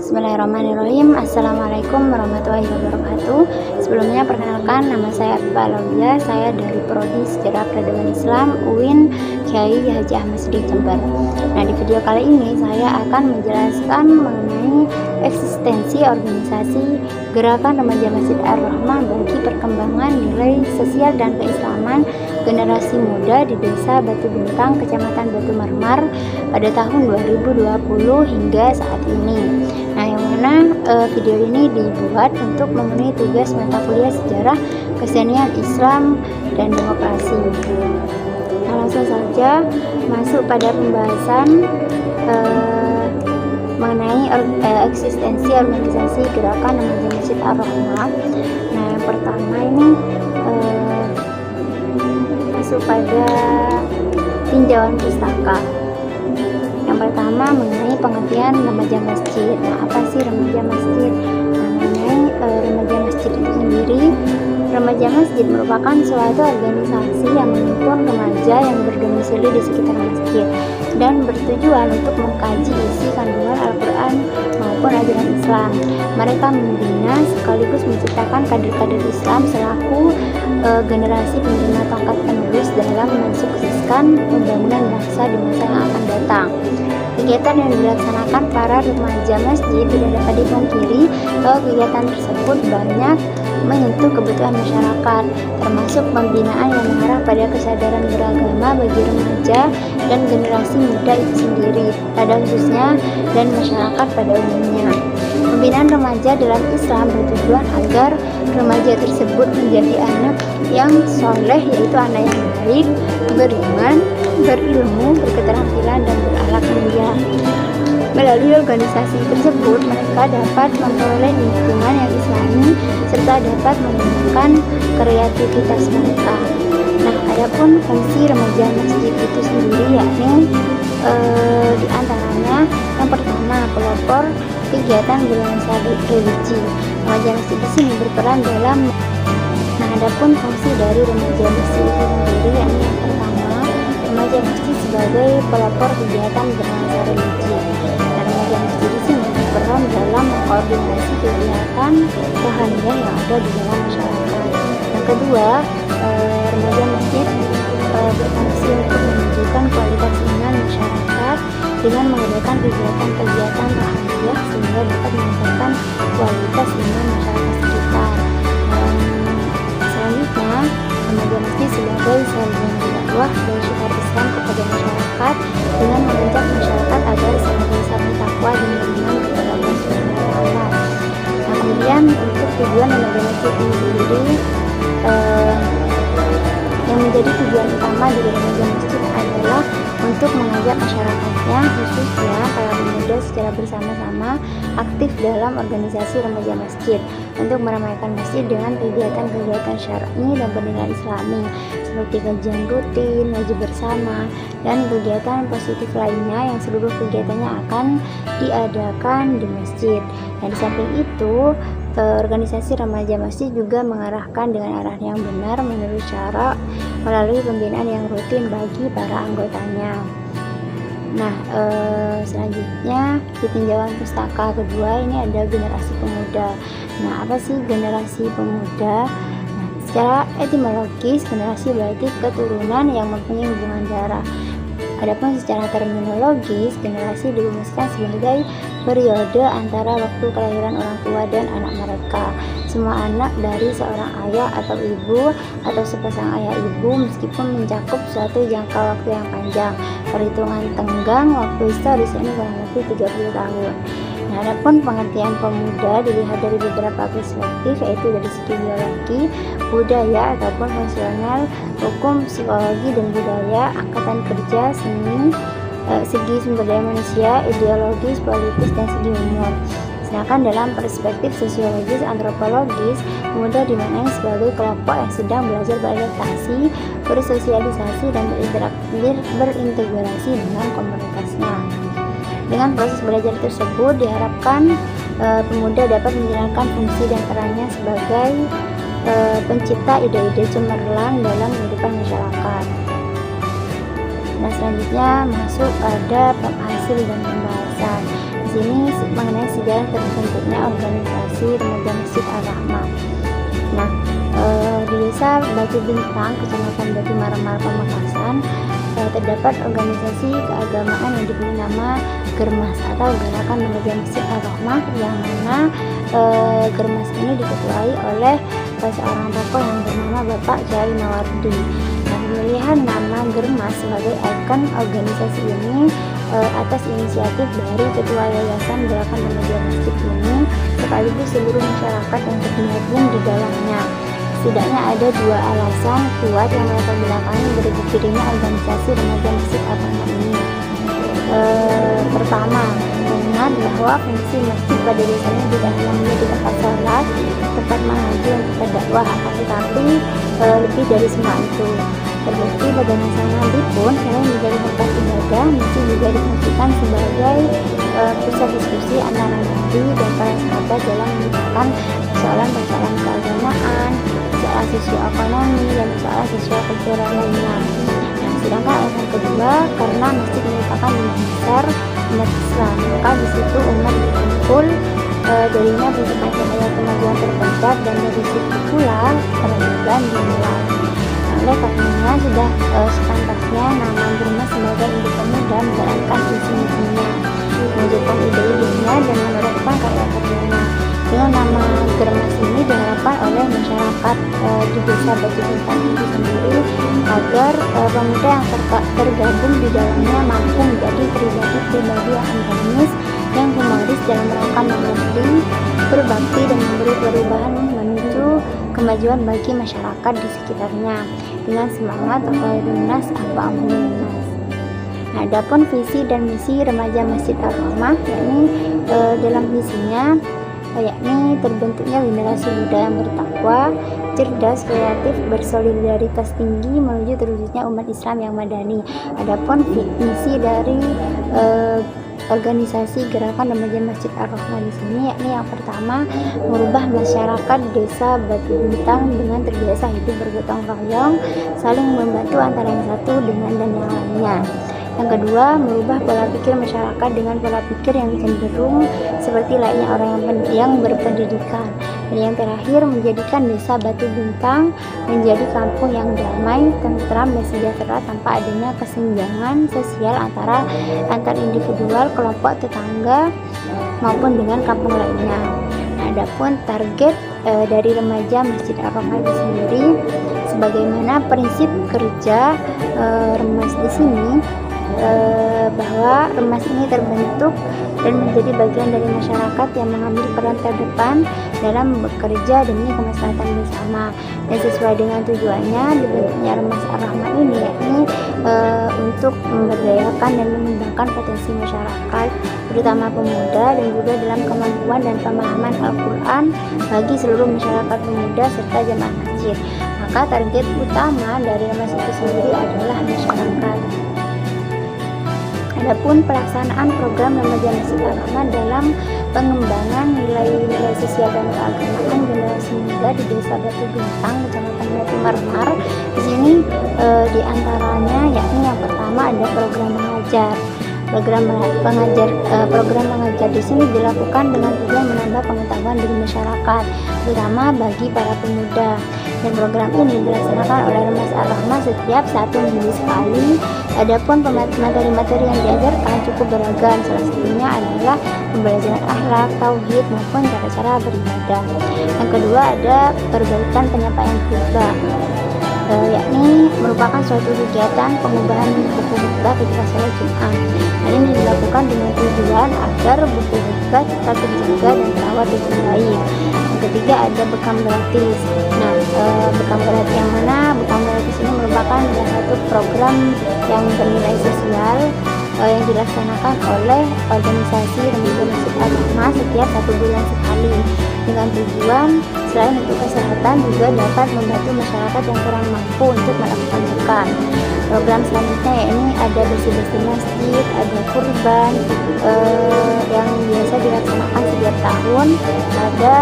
Bismillahirrahmanirrahim. Assalamualaikum warahmatullahi wabarakatuh. Sebelumnya perkenalkan, nama saya Afifa Alawiyah. Saya dari Prodi Sejarah Peradaban Islam UIN Kyai Haji Ahmad Siddiq Jember. Nah, di video kali ini saya akan menjelaskan mengenai eksistensi organisasi Gerakan Remaja Masjid Ar-Rahmah bagi perkembangan nilai sosial dan keislaman generasi muda di Desa Batu Bintang, Kecamatan Batu Marmar pada tahun 2020 hingga saat ini. Nah, yang mana video ini dibuat untuk memenuhi tugas mata kuliah sejarah kesenian Islam dan demokrasi. Nah, langsung saja masuk pada pembahasan mengenai eksistensi organisasi Gerakan Remaja Masjid Ar-Rahmah. Nah, yang pertama ini masuk pada tinjauan pustaka. Yang pertama mengenai pengertian remaja masjid. Nah, apa sih remaja masjid? Nah, mengenai remaja masjid itu sendiri, remaja masjid merupakan suatu organisasi yang menghimpun remaja yang berdomisili di sekitar masjid dan bertujuan untuk mengkaji isi kandungan Al-Quran maupun ajaran Islam. Mereka membina sekaligus menciptakan kader-kader Islam selaku generasi penerima tongkat penerus dalam mensukseskan pembangunan bangsa di masa yang akan datang. Kegiatan yang dilaksanakan para remaja masjid tidak dapat dipungkiri bahwa kegiatan tersebut banyak menyentuh kebutuhan masyarakat, termasuk pembinaan yang mengarah pada kesadaran beragama bagi remaja dan generasi muda itu sendiri pada khususnya dan masyarakat pada umumnya. Pembinaan remaja dalam Islam bertujuan agar remaja tersebut menjadi anak yang soleh, yaitu anak yang baik, beriman, berilmu, berketerampilan, dan berakhlak mulia. Melalui organisasi tersebut, mereka dapat memperoleh lingkungan yang islami serta dapat mengembangkan kreativitas mereka. Nah, adapun fungsi remaja masjid itu sendiri yakni di antaranya yang pertama, pelopor kegiatan bernuansa religi. Remaja masjid di sini berperan dalam. Nah, adapun fungsi dari remaja masjid itu sendiri yakni yang pertama, remaja masjid sebagai pelopor kegiatan bernuansa religi. Dan remaja masjid di sini berperan dalam mengkoordinasi kegiatan rohaniah yang ada di dalam masyarakat. Yang kedua, remaja masjid berfungsi untuk menunjukkan kualitas iman masyarakat dengan mengadakan kegiatan-kegiatan rohaniah sehingga dapat meningkatkan kualitas iman masyarakat sekitar. Selanjutnya, remaja masjid sebagai sarjana dakwah dan syiar Islam kepada masyarakat dengan mengajak masyarakat agar senantiasa bertakwa dan beriman kepada Allah Subhanahu wa Ta'ala. Nah, kemudian untuk tujuan remaja masjid ini sendiri, yang menjadi tujuan utama dari remaja masjid adalah untuk mengajak masyarakatnya, khususnya para pemuda, secara bersama-sama aktif dalam organisasi remaja masjid untuk meramaikan masjid dengan kegiatan-kegiatan syar'i dan pendidikan Islami seperti kajian rutin, ngaji bersama, dan kegiatan positif lainnya yang seluruh kegiatannya akan diadakan di masjid. Dan di samping itu, organisasi remaja masjid juga mengarahkan dengan arah yang benar menurut cara melalui pembinaan yang rutin bagi para anggotanya. Nah, selanjutnya di tinjauan pustaka kedua ini ada generasi pemuda. Nah, apa sih generasi pemuda? Nah, secara etimologis, generasi berarti keturunan yang mempunyai hubungan darah. Adapun secara terminologis, generasi dirumuskan sebagai periode antara waktu kelahiran orang tua dan anak mereka. Semua anak dari seorang ayah atau ibu atau sepasang ayah ibu meskipun mencakup suatu jangka waktu yang panjang. Perhitungan tenggang waktu historis ini kurang lebih 30 tahun. Nah, adapun pengertian pemuda dilihat dari beberapa perspektif, yaitu dari segi biologi, budaya ataupun fungsional, hukum, psikologi dan budaya, angkatan kerja, seni, segi sumber daya manusia, ideologis, politis, dan segi umur. Sedangkan dalam perspektif sosiologis antropologis, pemuda dimaknai sebagai kelompok yang sedang belajar beradaptasi, bersosialisasi, dan berintegrasi dengan komunitasnya. Dengan proses belajar tersebut diharapkan pemuda dapat menjalankan fungsi dan perannya sebagai pencipta ide-ide cemerlang dalam kehidupan masyarakat. Nah, selanjutnya masuk pada hasil dan pembahasan. Di sini mengenai sejarah terbentuknya organisasi Remaja Masjid Ar-Rahmah. Nah, di Desa Batu Bintang, Kecamatan Batu Maramar, Pamekasan, terdapat organisasi keagamaan yang diberi nama Germas atau Gerakan Remaja Masjid Ar-Rahmah, yang mana Germas ini diketuai oleh seorang tokoh yang bernama Bapak Kiai Mawardi. Nah, pemilihan nama Germas sebagai ikon organisasi ini atas inisiatif dari Ketua Yayasan Gerakan Remaja Masjid ini sekaligus seluruh masyarakat yang tergabung di dalamnya. Setidaknya ada dua alasan kuat yang melatar belakangi berdirinya organisasi Remaja Masjid Ar-Rahmah ini. Pertama, mengingat bahwa fungsi masjid pada desanya tidak hanya menjadi tempat sholat, tempat mengaji untuk berdakwah, tetapi lebih dari semua itu. Terbukti pada masa Nabi pun selain menjadi tempat ibadah, masjid juga difungsikan sebagai pusat diskusi antara Nabi dan para sahabat dalam menyelesaikan persoalan-persoalan keagamaan, persoalan sosioekonomi, dan persoalan sosio-kultural lainnya. Nah, sedangkan alasan kedua, karena masjid merupakan rumah besar umat Islam, maka di situ umat berkumpul, darinya berbagai cahaya kemajuan terbentuk, dan dari situ pula peradaban dimulai. Oleh karenanya sudah sepantasnya nama Germas sebagai induk pemuda menjalankan visi-misinya, mewujudkan ide-idenya, dan menerapkan karya-karyanya. Dengan nama Germas ini diharapkan oleh masyarakat di Desa Batu Bintang itu sendiri agar pemuda yang tergabung di dalamnya mampu menjadi pribadi-pribadi yang agamis, yang humoris dalam rangka mengabdi, berbakti, dan memberi perubahan menuju kemajuan bagi masyarakat di sekitarnya dengan semangat khairun nas anfa'uhum linnas. Nah, adapun visi dan misi Remaja Masjid Ar-Rahmah, yakni dalam visinya yakni terbentuknya generasi muda yang bertakwa, cerdas, kreatif, bersolidaritas tinggi menuju terwujudnya umat Islam yang madani. Adapun misi dari organisasi Gerakan Remaja Masjid Ar-Rahmah di sini yakni yang pertama, merubah masyarakat Desa Batu Bintang dengan terbiasa hidup bergotong royong, saling membantu antara yang satu dengan dan yang lainnya. Yang kedua, merubah pola pikir masyarakat dengan pola pikir yang cenderung seperti layaknya orang yang berpendidikan. Dan yang terakhir, menjadikan Desa Batu Bintang menjadi kampung yang damai, tentram, dan sejahtera tanpa adanya kesenjangan sosial antar individual, kelompok, tetangga maupun dengan kampung lainnya. Nah, adapun target dari Remaja Masjid Ar-Rahmah itu sendiri, sebagaimana prinsip kerja Remas di sini, bahwa Remas ini terbentuk dan menjadi bagian dari masyarakat yang mengambil peran terdepan dalam bekerja demi kemaslahatan bersama, dan sesuai dengan tujuannya dibentuknya Remas Ar-Rahmah ini yakni untuk memberdayakan dan mengembangkan potensi masyarakat, terutama pemuda, dan juga dalam kemampuan dan pemahaman Al-Quran bagi seluruh masyarakat pemuda serta jemaah masjid. Maka target utama dari Remas itu sendiri adalah masyarakat. Adapun pelaksanaan program Remaja Masjid Ar-Rahmah dalam pengembangan nilai-nilai sosial dan keagamaan generasi muda di Desa Batu Bintang, Kecamatan Batu Maramar. Di sini diantaranya yakni yang pertama ada program mengajar. Program mengajar di sini dilakukan dengan tujuan menambah pengetahuan di masyarakat, terutama bagi para pemuda. Dan program ini dilaksanakan oleh Remas Ar-Rahmah setiap 1 minggu sekali. Adapun materi-materi yang diajarkan cukup beragam, salah satunya adalah pembelajaran akhlak, tauhid, maupun cara-cara beribadah. Yang kedua ada perbaikan penyampaian khutbah, yakni merupakan suatu kegiatan pengubahan buku khutbah ketika sholat Jumat. Hal ini dilakukan dengan tujuan agar buku khutbah tetap terjaga dan terawat dengan baik. Yang ketiga ada bekam gratis. Nah, bekam gratis yang mana? Bekam gratis ini merupakan salah satu program yang bernilai sosial yang dilaksanakan oleh organisasi Remaja Masjid Ar-Rahmah setiap 1 bulan sekali, dengan tujuan selain untuk kesehatan juga dapat membantu masyarakat yang kurang mampu untuk melakukan bekam. Program selanjutnya yakni ada bersih-bersih masjid, ada kurban yang biasa dilaksanakan setiap tahun, ada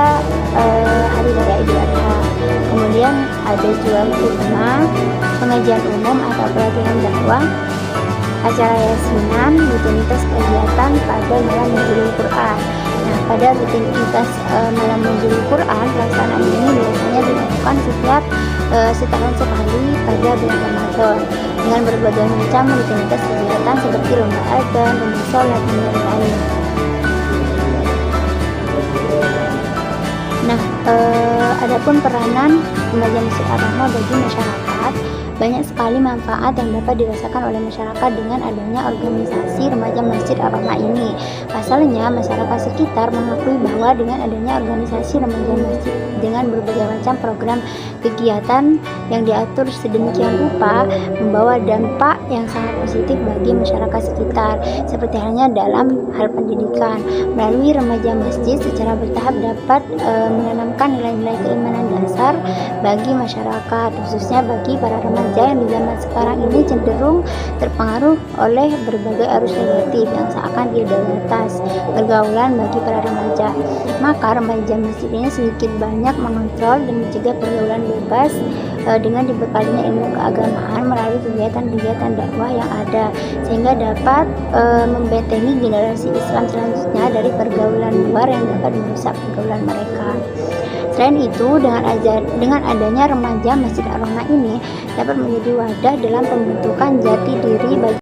hari raya Idul Adha. Kemudian ada jual kurma, pengajian umum atau pelatihan dakwah, acara yasinan, rutinitas kegiatan pada malam Nuzulul Quran. Nah, pada rutinitas malam Nuzulul Quran, pelaksanaan ini biasanya dilakukan setiap setahun sekali pada bulan Ramadan dengan berbagai macam rutinitas kegiatan seperti lomba adzan, lomba sholat, dan lain-lain. Nah, adapun peranan remaja Masjid Ar-Rahmah bagi masyarakat, banyak sekali manfaat yang dapat dirasakan oleh masyarakat dengan adanya organisasi remaja Masjid Ar-Rahmah ini. Pasalnya, masyarakat sekitar mengakui bahwa dengan adanya organisasi remaja masjid dengan berbagai macam program kegiatan yang diatur sedemikian rupa membawa dampak yang sangat positif bagi masyarakat sekitar, seperti halnya dalam hal pendidikan. Melalui remaja masjid secara bertahap dapat menanamkan nilai-nilai keimanan dasar bagi masyarakat, khususnya bagi para remaja yang di zaman sekarang ini cenderung terpengaruh oleh berbagai arus negatif yang seakan tiada batas pergaulan bagi para remaja. Maka remaja masjid ini sedikit banyak mengontrol dan mencegah pergaulan bebas dengan dibekalinya ilmu keagamaan melalui kegiatan-kegiatan dakwah yang ada, sehingga dapat membentengi generasi Islam selanjutnya dari pergaulan luar yang dapat merusak pergaulan mereka. Selain itu, dengan adanya remaja Masjid Ar-Rahmah ini dapat menjadi wadah dalam pembentukan jati diri bagi